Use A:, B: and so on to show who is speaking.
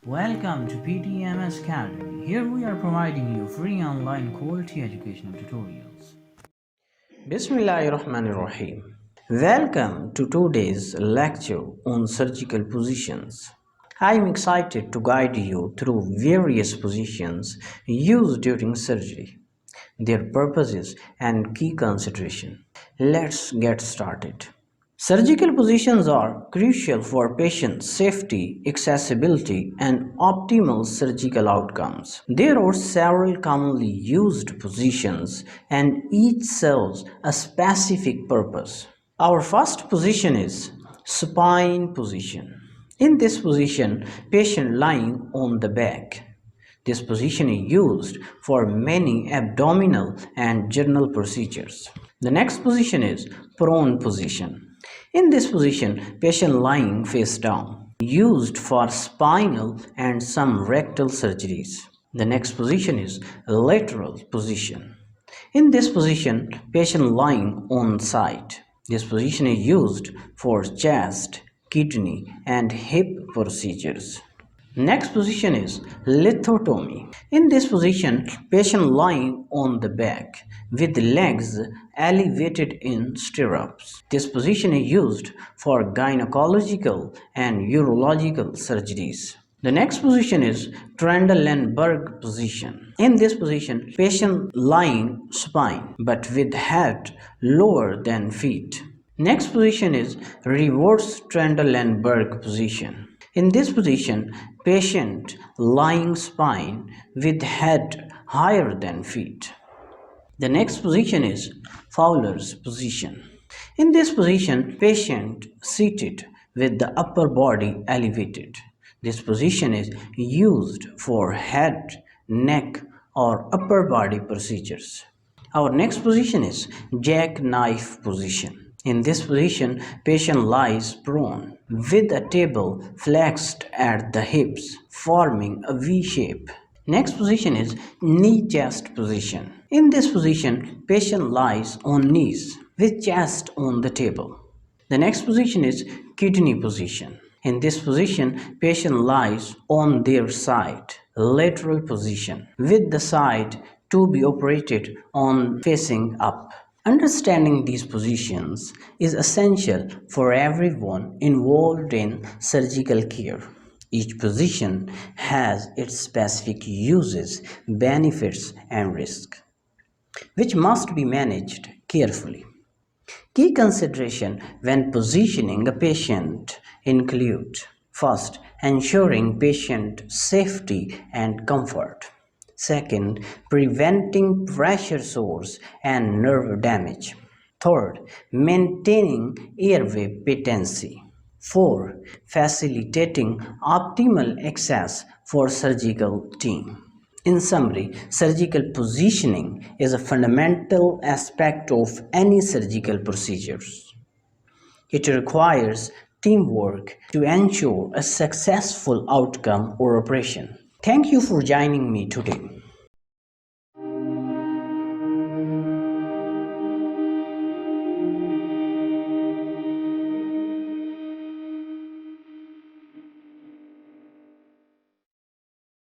A: Welcome to PDMS ACADEMY. Here we are providing you free online quality educational tutorials.
B: Bismillahirrahmanirrahim. Welcome to today's lecture on surgical positions. I am excited to guide you through various positions used during surgery, their purposes and key consideration. Let's get started. Surgical positions are crucial for patient safety, accessibility, and optimal surgical outcomes. There are several commonly used positions, and each serves a specific purpose. Our first position is supine position. In this position, patient lying on the back. This position is used for many abdominal and general procedures. The next position is prone position. In this position, patient lying face down, used for spinal and some rectal surgeries. The next position is lateral position. In this position, patient lying on side. This position is used for chest, kidney, and hip procedures. Next position is lithotomy. In this position, patient lying on the back with legs elevated in stirrups. This position is used for gynecological and urological surgeries. The next position is Trendelenburg position. In this position, patient lying supine but with head lower than feet. Next position is reverse Trendelenburg position. In this position, patient lying spine with head higher than feet. The next position is Fowler's position. In this position, patient seated with the upper body elevated. This position is used for head, neck, or upper body procedures. Our next position is jackknife position. In this position, patient lies prone with a table flexed at the hips, forming a V shape. Next position is knee chest position. In this position, patient lies on knees with chest on the table. The next position is kidney position. In this position, patient lies on their side, lateral position, with the side to be operated on facing up. Understanding these positions is essential for everyone involved in surgical care. Each position has its specific uses, benefits, and risks, which must be managed carefully. Key consideration when positioning a patient include: first, ensuring patient safety and comfort. Second, preventing pressure sores and nerve damage. Third, maintaining airway patency. 4. Facilitating optimal access for surgical team. In summary, surgical positioning is a fundamental aspect of any surgical procedures. It requires teamwork to ensure a successful outcome or operation. Thank you for joining me today.